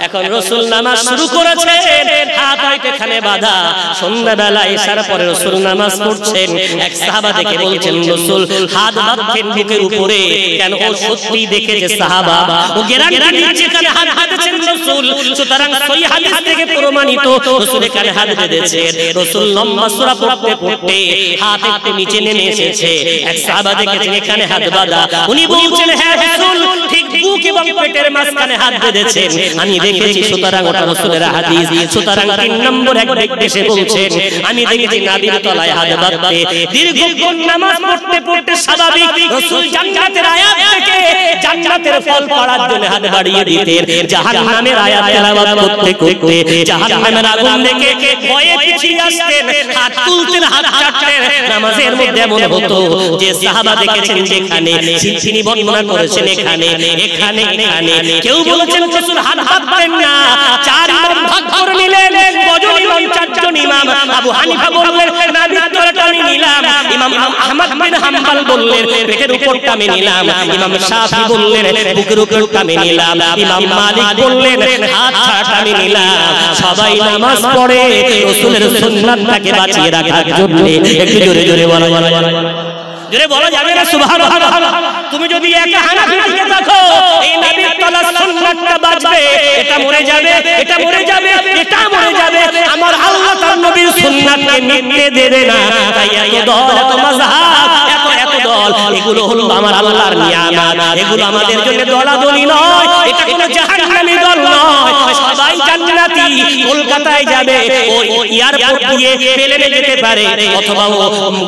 Speaker 1: এখন রাসূল নামাজ শুরু করেছেন, হাত হয়তো এখানে বাঁধা। সন্ধ্যাবেলা এশার পরে রাসূল নামাজ পড়ছেন। এক সাহাবা দেখে বলছেন রাসূল হাত বাঁধছেন বুকের উপরে, কেন? ও সত্যি দেখেছে সাহাবা, ও গ্যারান্টি দিচ্ছে এখানে হাত বাঁধছেন রাসূল। সুতরাং সহিহ হাদিস থেকে প্রমাণিত রাসূল এখানে হাত বেঁধেছেন। রাসূল লম্বা সূরা পড়তে পড়তে হাত একটু নিচে নেমে এসেছে। এক সাহাবা দেখেছেন এখানে হাত বাঁধা, উনি বলছেন হ্যাঁ রাসূল ঠিক বুক এবং পেটের মাঝখানে হাত বেঁধেছেন, আমি দেখেছি। সুতরাং ওটা রাসূলের হাদিস। সুতরাং 3 নম্বর এক ব্যক্তি এসে বলছেন আমি দেখেছি নাভির তলায় হাত বাঁধতে। দীর্ঘক্ষণ নামাজ পড়তে পড়তে স্বাভাবিক রাসূল জান্নাতের আয়াত থেকে জান্নাতের ফল পড়ার জন্য হাত বাড়িয়ে দিতেন। জাহান্নামের আয়াত তেলাওয়াত করতে করতে জাহান্নামের আগুন দেখে ভয়ে পিছিয়ে আসতেন, হাত তুলতেন, হাত চাটতেন। নামাজের মধ্যে এমন হতো যে সাহাবা দেখেছেন যেখানে তিনি বর্ণনা করেছেন এখানে এখানে এখানে কেউ বলেছেন রাসূল হাত বাঁধতেন না। 4 ইমাম ভাগ করে নিলেন, কজন ইমাম? 4 জন ইমাম। আবু হানিফা বললেন নাভির তলাটা আমি নিলাম, ইমাম আহমদ বিন হাম্বল বললেন পেটের উপরটা আমি নিলাম, ইমাম শাফি বললেন বুকের উপরটা আমি নিলাম, ইমাম মালিক বললেন হাত ছাড়া আমি নিলাম। সবাই নামাজ পড়ে রাসূলের সুন্নাতটাকে বাঁচিয়ে রাখার জন্য। একটু জোরে জোরে বলা জোরে বলা যাবে না সুবহানাল্লাহ? তুমি যদি একা হানাফিকে দেখো এই নবীর তলার সুন্নাতটা বাঁচবে, এটা মরে যাবে, এটা মরে যাবে, এটা মরে যাবে। আমার আল্লাহ তার নবীর সুন্নাতকে মিটতে দেবে না। তাই এত দল, এত মাযহাব, এত দল, এগুলো হলো আমার আল্লাহর নিয়ামত, এগুলো আমাদের জন্য দলাদলি নয়, এটা কোনো জাহান্নামী দল নয়, সবাই জান্নাতি। কলকাতায় যাবে ওই এয়ারপোর্ট দিয়ে প্লেনে যেতে পারে, অথবা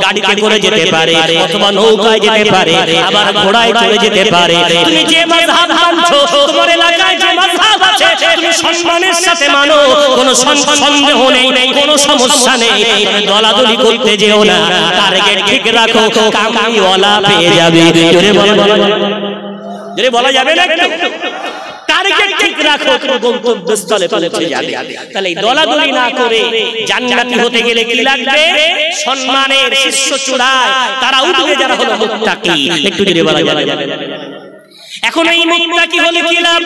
Speaker 1: গাড়িতে করে যেতে পারে, অথবা নৌকায় যেতে পারে, আবার ঘোড়ায় চড়ে যেতে পারে। তুমি যে মাযহাব মানছো, তোমার এলাকায় যে মাযহাব আছে, তুমি সম্মানের সাথে মানো, কোনো সন্দেহ নেই, কোনো সমস্যা নেই। দলাদলি করতে যেও না, টার্গেট ঠিক রাখো, কামিওয়ালা পেয়ে যাবে। জোরে বলা যাবে না? টার্গেট ঠিক রাখো, তুমি গন্তব্যস্থলে পৌঁছে যাবে। তাহলে দলাদলি না করে জান্নাতি হতে গেলে কি লাগবে? সম্মানের শীর্ষ চূড়ায় তারা উঠবে যারা হলো মুত্তাকি। একটু জোরে বলা যাবে। এখন এই মুত্তাকি হলে কি লাভ?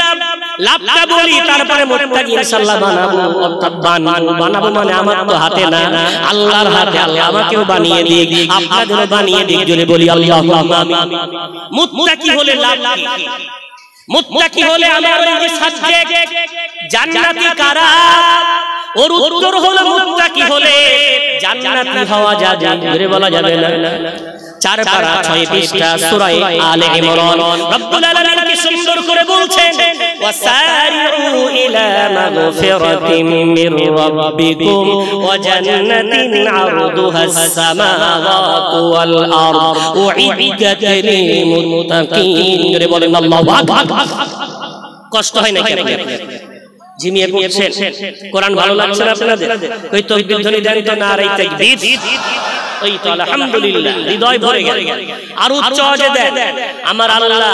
Speaker 1: লাভটা বলি, তারপরে মুত্তাকি ইনশাআল্লাহ বানাবো। অর্থাৎ বানাবো মানে আমার তো হাতে না, আল্লাহর হাতে। আল্লাহ আমাকেও বানিয়ে দিক, আপনাদেরও বানিয়ে দিক। জোরে বলি আল্লাহুম্মা আমিন। মুত্তাকি হলে লাভ কি? মুত্তাকি হলে আমার এই যে সাবজেক্ট জান্নাতি কারা, ওর উত্তর হলো মুত্তাকি হলে জান্নাতি হওয়া যাবে। জোরে বলা যাবে না? 4 পারা 6 পৃষ্ঠা সূরা আলে ইমরান রব্বুল আলামিন কি সুন্দর করে বলছেন, ওয়াসারিউ ইলা মাগফিরাতিন মির রাব্বিকুম ওয়া জান্নাতিন আরদুহাস সামাওয়াতু ওয়াল আরদ উইদ্দাত লিল মুত্তাকিন। জোরে বলেন আল্লাহু আকবার। কষ্ট হয় না কেন? জিমিয়ে পড়ছেন? কোরআন ভালো লাগছে না আপনাদের? ওই তাকবীর ধ্বনি দেন তো, নারে তাকবীর। ওই তো আলহামদুলিল্লাহ, হৃদয় ভরে গেল। আর উচ্চ আওয়াজে দেন। আমার আল্লাহ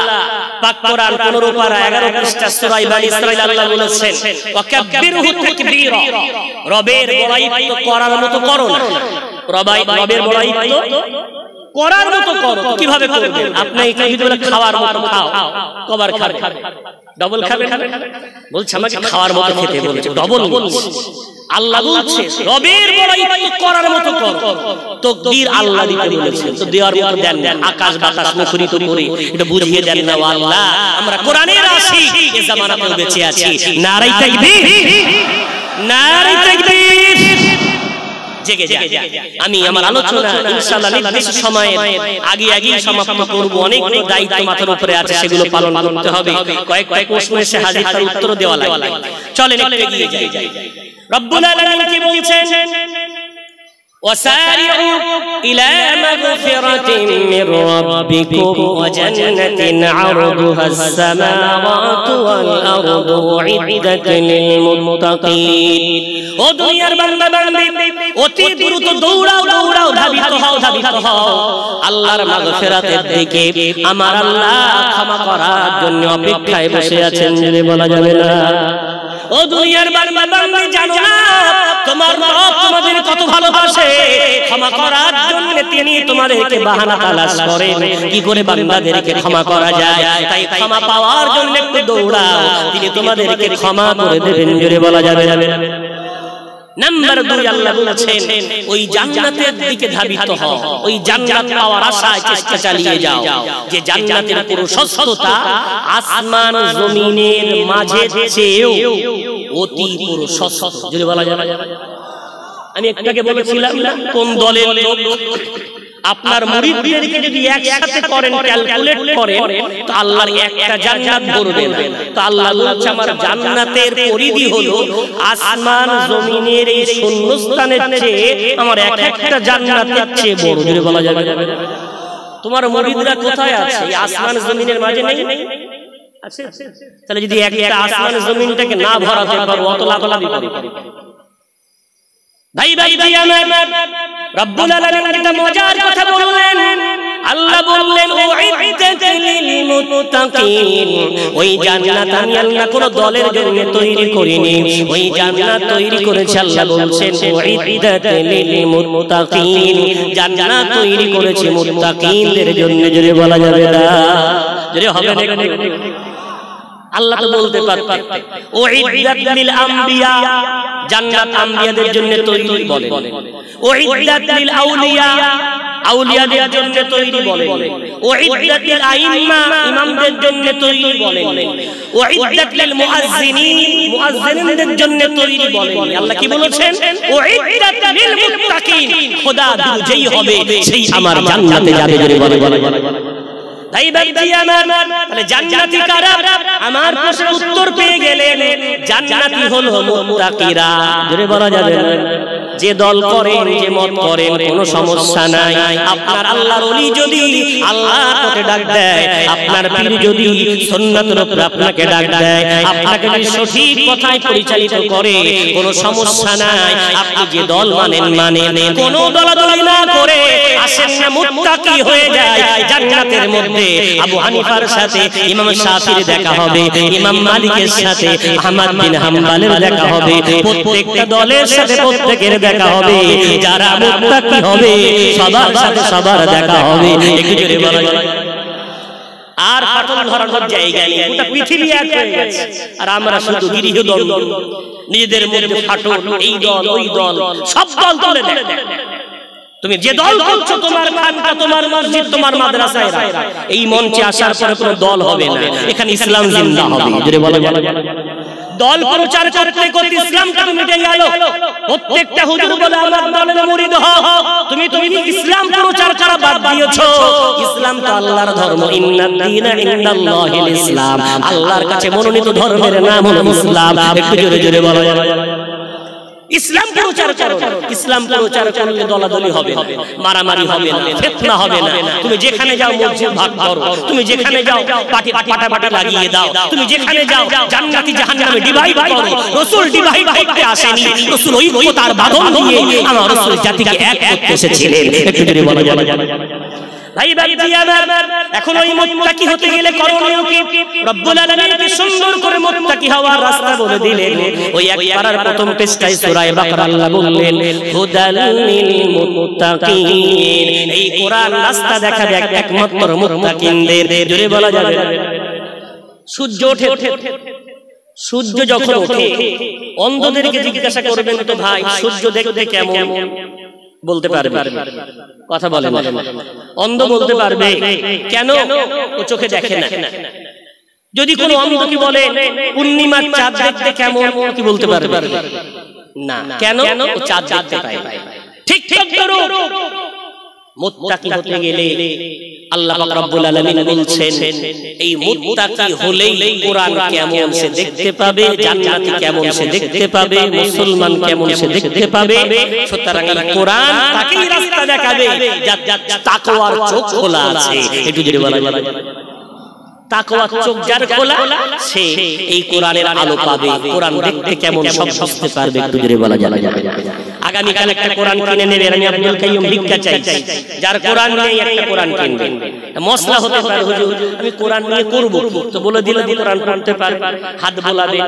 Speaker 1: পাক কোরআন 15 পারা 11 পৃষ্ঠা সূরা বনী ইসরাঈল আল্লাহ বলেছেন, ওয়াকাব্বিরহু তাকবীরা। রবের বড়াই তো করার মতো করো না, রবের বড়াই তো করার মতো করো। কিভাবে করবেন? আপনি এটা যদি বলে খাওয়ার মতো খাও, কবার খাবে? ডবল খাবে? বলছে আমাকে খাওয়ার মতো খেতে বলেছে, ডবল বলছে। আল্লাহ বলছে রবের বড়াই করার মতো কর। তাকবীর আল্লাহ দিতে বলেছে, তো দেওয়ার মতো দেন না। আকাশ বাতাস মুখরিত করে এটা বুঝিয়ে দেন না, আল্লাহ আমরা কোরআনের আশিক, এই জামানাতেও বেঁচে আছি। নারে তাকবীর, নারে তাকবীর। জেগে যা। আমি আমার আলোচনা ইনশাআল্লাহ নির্দিষ্ট সময়ে আগে সমাপ্ত করব। অনেক দায়িত্ব মাথার উপরে আছে, সেগুলো পালন করতে হবে। কয়েক প্রশ্ন এসে হাজির, তার উত্তর দেওয়া লাগে। চলেন একটু এগিয়ে যাই। রব্বুল আলামিন কি বলছেন? ওয়াসারিউ ইলা মাগফিরাতিন মির রাব্বিকুম ওয়া জান্নাতিন আরদুহাস সামাওয়াতু ওয়াল আরদু উইদ্দাত লিল মুত্তাকিন। ও দুনিয়ার বান্দা বান্দি, অতি দ্রুত দৌড়াও, ধাবিত হও আল্লাহর মাগফিরাতের দিকে। আমার আল্লাহ ক্ষমা করার জন্য অপেক্ষায় বসে আছেন। যদি বলা যাবে না? ও দুনিয়ার বান্দা বান্দি, জানো না তোমার রব তোমাদের কত ভালোবাসে? ক্ষমা করার জন্য তিনি তোমাদেরকে বাহানা তালাশ করেন, কি করে বান্দাদেরকে ক্ষমা করা যায়। তাই ক্ষমা পাওয়ার জন্য একটু দৌড়াও, তিনি তোমাদেরকে ক্ষমা করে দেবেন। জোরে বলা যাবে না? নাম্বার 2 আল্লাহ বলেছেন, ওই জান্নাতের দিকে ধাবিত হও, ওই জান্নাত পাওয়ার আশায় চেষ্টা চালিয়ে যাও। যে জান্নাতের প্রশস্ততা আসমান জমিনের মাঝে চেয়েও অতি প্রশস্ত। যদি বলা যাবে, আমি একটাকে বলেছিলাম না কোন দলের লোক আপনার মুরিদদেরকে যদি একসাথে করেন, ক্যালকুলেট করেন, তো আল্লাহর একটা জান্নাত ভরবে না। তো আল্লাহ বলছে আমার জান্নাতের পরিধি হলো আসমান জমিনের এই শূন্যস্থানের চেয়ে আমার একটা জান্নাতের চেয়ে বড়। যদি বলা যাবে, তোমার মুরিদরা কোথায় আছে? এই আসমান জমিনের মাঝে নেই আছে? তাহলে যদি একটা আসমান জমিনটাকে না ভরাতে পারো, অত লাফালাফি করো। ভাই আমার রব্বুল আলামিন একটা মজার কথা বললেন। আল্লাহ বললেন উইদ্দাত লিল মুত্তাকিন। ওই জান্নাত আমি আল্লাহ কোন দলের জন্য তৈরি করিনি, ওই জান্নাত তৈরি করেছে আল্লাহ বলছেন উইদ্দাত লিল মুত্তাকিন। জান্নাত তৈরি করেছে মুত্তাকিনদের জন্য। যদি বলা যাবে না? যদি হবে না? আল্লাহ তো বলতে পারতেন উইদ্দাত লিল আম্বিয়া, জান্নাত আম্বিয়াদের জন্য তৈরি বলেন, উইদ্দাত লিল আউলিয়া, আউলিয়াদের জন্য তৈরি বলেন, উইদ্দাত লিল আইম্মা, ইমামদের জন্য তৈরি বলেন, উইদ্দাত লিল মুআজ্জিনিন, মুআজ্জিনদের জন্য তৈরি বলেন। আল্লাহ কি বলেছেন? উইদ্দাত লিল মুত্তাকিন, খোদা যেই হবে সেই আমার জান্নাতে যাবে। জোরে বলেন। তাই ভাই আমার, তাহলে জান্নাতি কারা? আমার প্রশ্নের উত্তর পেয়ে গেলেন, জান্নাতি হলো মুত্তাকিরা। জোরে বলা যাবে না? যে দল করেন, যে মত করেন, কোনো সমস্যা নাই। আপনার আল্লাহর ওলি যদি আল্লাহর পথে ডাক দেয়, আপনার পীর যদি সুন্নাতের উপর আপনাকে ডাক দেয়, আপনাকে যদি সঠিক কথায় পরিচালিত করে, কোনো সমস্যা নাই। আপনি যে দল মানেন, কোনো দলাদলি না করে আসেন না, মুত্তাকি হয়ে যায় জান্নাতের মধ্যে। আবু হানিফার সাথে ইমাম শাফির দেখা হবে, ইমাম মালিকের সাথে আহমদ বিন হাম্বলের দেখা হবে, প্রত্যেকটা দলের সাথে প্রত্যেকের দেখা হবে। যারা মুত্তাকি হবে সবার সাথে সবার দেখা হবে। একটু জোরে বলা যায়। আর ফাটল ধরানোর জায়গা নেই, গোটা পৃথিবী এক হয়ে গেছে। আর আমরা শুধু গৃহদ্বন্দ্ব, নিজেদের মধ্যে ফাটল, এই দল ওই দল, সব দল তুলে দেয়। তুমি যে দল করছো, তোমার খানকা, তোমার মসজিদ, তোমার মাদ্রাসায়, এই মঞ্চে আসার পরে কোনো দল হবে না, এখানে ইসলাম জিন্দা হবে। জোরে বলো। দল প্রচার করতে করতে ইসলামটা মিটে গেল। প্রত্যেকটা হুজুর বলে আমার দলের মুরিদ হও। তুমি ইসলাম প্রচার করা বাদ দিয়েছো। ইসলাম তো আল্লাহর ধর্ম, ইন্নাদ-দীনা ইনদাল্লাহিল ইসলাম। আল্লাহর কাছে মনোনীত ধর্মের নাম হলো ইসলাম। একটু জোরে জোরে বলো। ইসলাম প্রচার করো। ইসলাম প্রচার করলে দলাদলি হবে না, মারামারি হবে না, ফিতনা হবে না। তুমি যেখানে যাও মসজিদ ভাগ করো, তুমি যেখানে যাও পাটা লাগিয়ে দাও, তুমি যেখানে যাও জান্নাতি জাহান্নামে ডিভাইড করো। রাসূল ডিভাইড করতে আসেনি, রাসূল ঐক্যতার বাঁধন দিয়ে আমার রাসূল জাতিকে এক করতে এসেছিলেন। একটু জোরে বলো। ভাই আমার, এখন ওই মুত্তাকি হতে গেলে করণীয় কি? রব্বুল আলামিন কি সুন্দর করে মুত্তাকি হওয়ার রাস্তা বলে দিলেন। ওই এক পারার প্রথম পৃষ্ঠায় সূরা বাকারা আল্লাহ বললেন, হুদাল লিল মুত্তাকিন। এই কোরআন রাস্তা দেখাবে একমাত্র মুত্তাকিনদের। জোরে বলা যাবে। সূর্য ওঠে, সূর্য যখন ওঠে অন্ধদেরকে জিজ্ঞাসা করবেন, তো ভাই সূর্য দেখতে কেমন? বলতে পারবে? কথা বলে অন্ধ বলতে পারবে। কেন? ও চোখে দেখে না। যদি কোনো অন্ধ কি বলে পূর্ণিমার চাঁদ দেখতে কেমন, কি বলতে পারবে না? কেন? ও চাঁদ দেখতে পায়। ঠিক ধরো, মুত্তাকি হতে গেলে আল্লাহ পাক রব্বুল আলামিন বলছেন, এই মুত্তাকি হলেই কোরআন কেমন সে দেখতে পাবে, জান্নাতি কেমন সে দেখতে পাবে, মুসলমান কেমন সে দেখতে পাবে। সুতরাং কোরআন তাকেই রাস্তা দেখাবে যার তাকওয়ার চোখ খোলা আছে। একটু জোরে বলা যাবে। তাকওয়ার চোখ যার খোলা, সে এই কোরআনের আলো পাবে। কোরআন দেখতে কেমন সব বুঝতে পারবে। একটু জোরে বলা যাবে। আগামীকাল একটা কোরআন কিনে নেবেন। আমি আব্দুল কাইয়ুম ভিক্ষা চাই, যার কোরআন নেই একটা কোরআন কিনবেন। মশলা হতে পারে, হুজুর আমি কোরআন নিয়ে করব, তো বলে দিলে কোরআন পড়তে পারবে, হাত বোলাবে,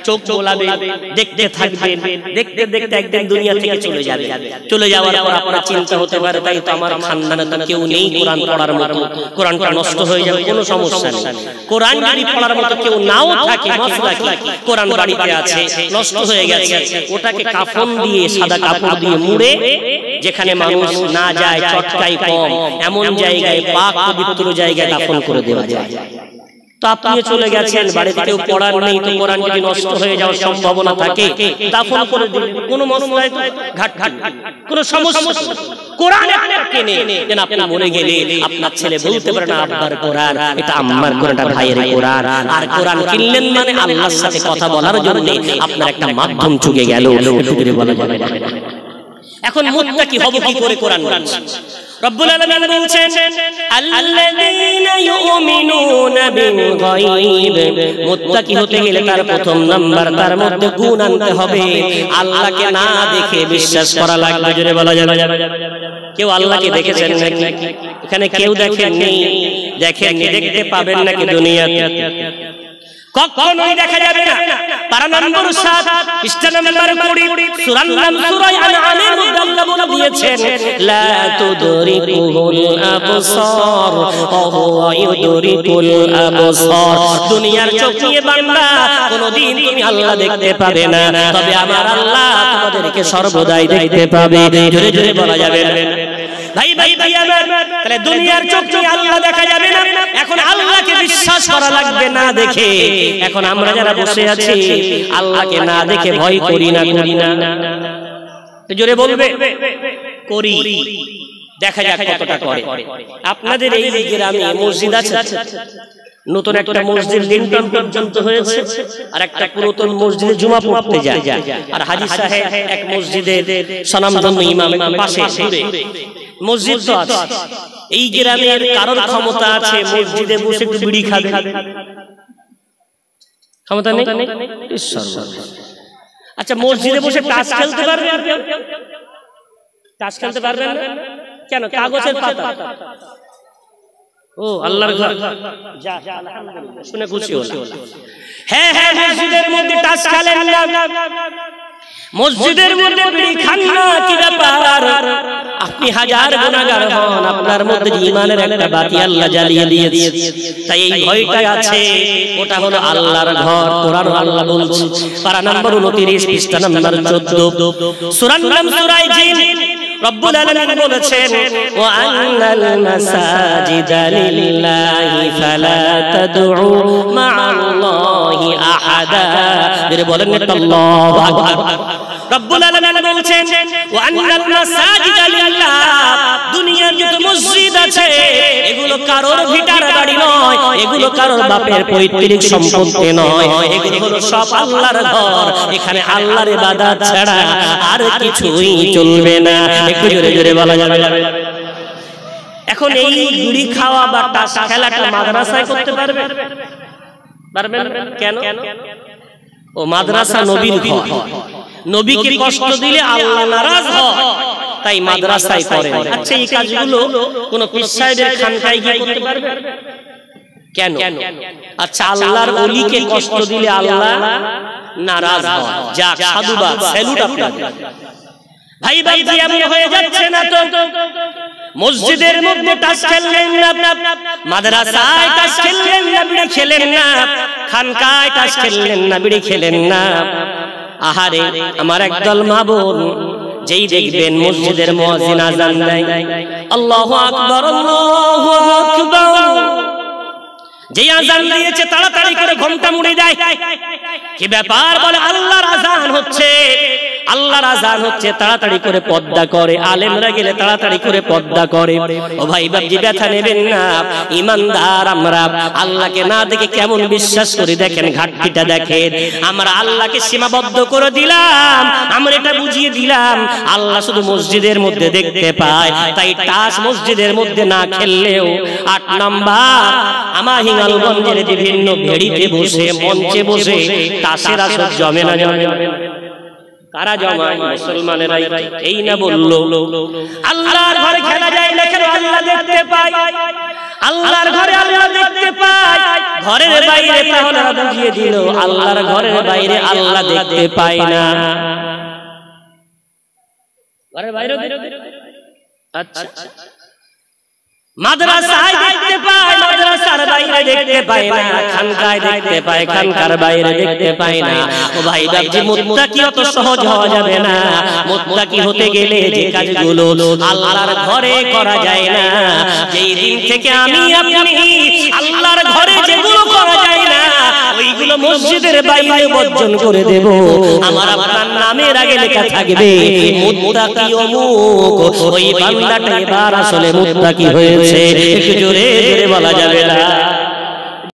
Speaker 1: চোখ বোলাবে, দেখতে থাকবেন। দেখতে দেখতে একদিন দুনিয়া থেকে চলে যাবে। চলে যাওয়ার পর আপনার চিন্তা হতে পারে, তাই তো আমার খানদানে তো কেউ নেই কোরআন পড়ার মতো, কোরআনটা নষ্ট হয়ে যাবে। কোনো সমস্যা নেই। কোরআন যদি পড়ার মতো কেউ নাও থাকে, মশলা কি কোরআন বাড়িতে আছে, নষ্ট হয়ে গেছে, ওটাকে কাফন দিয়ে, সাদা কাপড় দিয়ে মুড়ে, যেখানে মানুষ না যায়, চটকাই কম, এমন জায়গায় পাক পবিত্র জায়গায় দাফন করে দেওয়া যায়। তো আপনি চলে গেছেন, বাড়িতে কেউ পড়ার নেই, তো কোরআন যদি নষ্ট হয়ে যাওয়ার সম্ভাবনা থাকে, দাফন করে দিলেন। কোনো মশলায় ঘাট কোনো সমস্যা। কোরআন কেনে যেন আপনি মরে গেলে আপনার ছেলে বলতে পারে না আব্বার কোরআন, এটা আম্মার কোরআন, এটা ভাইয়ের কোরআন। আর কোরআন কিনলেন মানে আল্লাহর সাথে কথা বলার জন্য আপনার একটা মাধ্যম চুকে গেল। একটু করে বলা যাবে। এখন মুত্তাকি হব কি করে? কোরআন বলছে, রব্বুল আলামিন বলছেন, আল্লাযীনা ইউমিনুনা বিল গায়ব। মুত্তাকি হতে গেলে তার প্রথম নাম্বার, তার মধ্যে গুণ আনতে হবে। আল্লাহকে না দেখে বিশ্বাস করা লাগবে। জোরে বলা যাবে। কেউ আল্লাহকে দেখেছেন নাকি? এখানে কেউ দেখেননি, দেখতে পাবেন নাকি দুনিয়াতে? কখনোই দেখা যাবে না। পারা নম্বর 7 পৃষ্ঠা নম্বর 20 সূরার নাম সূরা আনআমের মধ্যে আল্লাহ বলে দিয়েছেন লা তুদরিকুল আবসার ওয়া হুয়া ইউদরিকুল আবসার। দুনিয়ার চোখ নিয়ে বান্দা কোনদিন তুমি আল্লাহ দেখতে পাবে না, তবে আমার আল্লাহ তোমাদেরকে সর্বদাই দেখতে পাবে। জোরে জোরে বলা যাবে না? ভাই ভাই ভাই আমার, তাহলে দুনিয়ার চোখ নিয়ে আল্লাহ দেখা যাবে না, এখন আল্লাহকে বিশ্বাস করা লাগবে না দেখে। এখন আমরা যারা বসে আছি আল্লাহকে না দেখে ভয় করি না, করি না? জোরে বলবে করি। দেখা যাক কতটা করে। আপনাদের এই গ্রামে মসজিদ আছে, নতুন একটা মসজিদ লিন্টন পর্যন্ত হয়েছে, আর একটা পুরাতন মসজিদে জুমা পড়তে যায়, আর হাজী সাহেব এক মসজিদে স্বনামধন্য ইমাম পাশে মসজিদ তো আছে। এই গ্রামের কারোর ক্ষমতা আছে মসজিদে বসে একটু বিড়ি খাবে? ক্ষমতা নেই। আচ্ছা, মসজিদে বসে তাস খেলতে পারবেন? তাস খেলতে পারবেন না কেন? কাগজের পাতা। ও আল্লাহর ঘর, যা আলহামদুলিল্লাহ, শুনে খুশি হলাম। হ্যাঁ হ্যাঁ, মসজিদের মধ্যে তাস খেলেন না, মসজিদের মধ্যে বিড়ি খান না, কি ব্যাপার? আপনি হাজার গুনাহগার হন, আপনার মধ্যে ঈমানের একটা বাতি আল্লাহ জ্বালিয়ে দিয়েছে, তাই এই ভয়টা আছে। ওটা হলো আল্লাহর ঘর। কোরআন আল্লাহ বলছে, পারা নম্বর 29 পৃষ্ঠা নম্বর 14, সূরার নাম সূরা জিন। রব্বুল আলামিন বলেছেন ওয়া আন্নাল মাসাজিদা লিল্লাহি ফালা তাদউ মা'আল্লাহি আহাদা। এর বলেন আল্লাহু আকবার। রব্বুল আলামিন বলেছেন ওয়া আন্নাল মাসাজিদা লিল্লাহ, দুনিয়ার যত মসজিদ আছে এগুলো কারোর ভিটার বাড়ি নয়, এগুলো কারোর বাপের পৈতৃক সম্পত্তি নয়, এগুলো হলো সব আল্লাহর ঘর। এখানে আল্লাহর ইবাদত ছাড়া আর কিছুই চলবে না। একটু জোরে জোরে বলা যাবে? এখন এই বিড়ি খাওয়া বা তাস খেলাটা মাদ্রাসায় করতে পারবে? পারবেন কেন? ও মাদ্রাসা নবীর ঘর, নবীকে কষ্ট দিলে আল্লাহ নারাজ হয়, তাই মাদ্রাসায় করে। আচ্ছা, এই কাজগুলো কোন পীর সাহেবের খানকায় গিয়ে করতে পারবে কেন? আচ্ছা, আল্লাহর ওলিকে কষ্ট দিলে আল্লাহ নারাজ হয়। যাক, সাধুবাদ, স্যালুট আপনাদের। ভাই ভাই জি, এমন হয়ে যাচ্ছে না তো? মসজিদের মধ্যে তাস খেললেন না, মাদ্রাসায় তাস খেললেন না, বিড়ি খেলেন না, খানকায় তাস খেললেন না, বিড়ি খেলেন না। আহারে আমার একদল মা বোন, যেই দেখবেন মসজিদের মুয়াজ্জিন আযান দেয়, আল্লাহু আকবার আল্লাহু আকবার, যেই আযান দিয়েছে তাড়াতাড়ি করে ঘোমটা মুড়ে দেয়। কি ব্যাপার? বলে আল্লাহর আযান হচ্ছে, আল্লাহর আযান হচ্ছে, তাড়াতাড়ি করে পর্দা করে। আলেমরা গেলে তাড়াতাড়ি করে পর্দা করে। ও ভাই বাবজি, ব্যথা নেবেন না। ইমানদার আমরা আল্লাহকে না দেখে কেমন বিশ্বাস করি দেখেন, ঘাটতিটা দেখেন। আমরা আল্লাহকে সীমাবদ্ধ করে দিলাম, আমরা এটা বুঝিয়ে দিলাম আল্লাহ শুধু মসজিদের মধ্যে দেখতে পায়, তাই তাস মসজিদের মধ্যে না খেললেও 8 নাম্বার আমার হিঙ্গলগঞ্জের বিভিন্ন ভেড়িতে বসে, মঞ্চে বসে তাসের আসর জমে না? জমে। কারা জমায়? মুসলমানেরাই। এই না বললো আল্লাহর ঘরে খেলা যায় না কেন? আল্লাহ দেখতে পায়। আল্লাহর ঘরে আল্লাহ দেখতে পায়, ঘরের বাইরে তাহলে বুঝিয়ে দিল আল্লাহর ঘরের বাইরে আল্লাহ দেখতে পায় না। ঘরের বাইরে আচ্ছা, মাদ্রাসায় দেখতে পায়, মাদ্রাসার বাইরে দেখতে পায় না, খানকায় দেখতে পায়, খানকার বাইরে দেখতে পায় না। ও ভাই বাবজি, মুত্তাকি অত সহজ হওয়া যাবে না। মুত্তাকি হতে গেলে যে কাজগুলো আল্লাহর ঘরে করা যায় না, যেই দিন থেকে আমি আপনি আল্লাহর ঘরে যেগুলো করা যায় না ওইগুলো মসজিদের বাইরে বর্জন করে দেব। আমার আপনার নামের আগে লেখা থাকবে মুত্তাকি অমুক, ওই বান্দাটা এবার আসলে মুত্তাকি হয়েছে। একটু জোরে জোরে বলা যাবে না?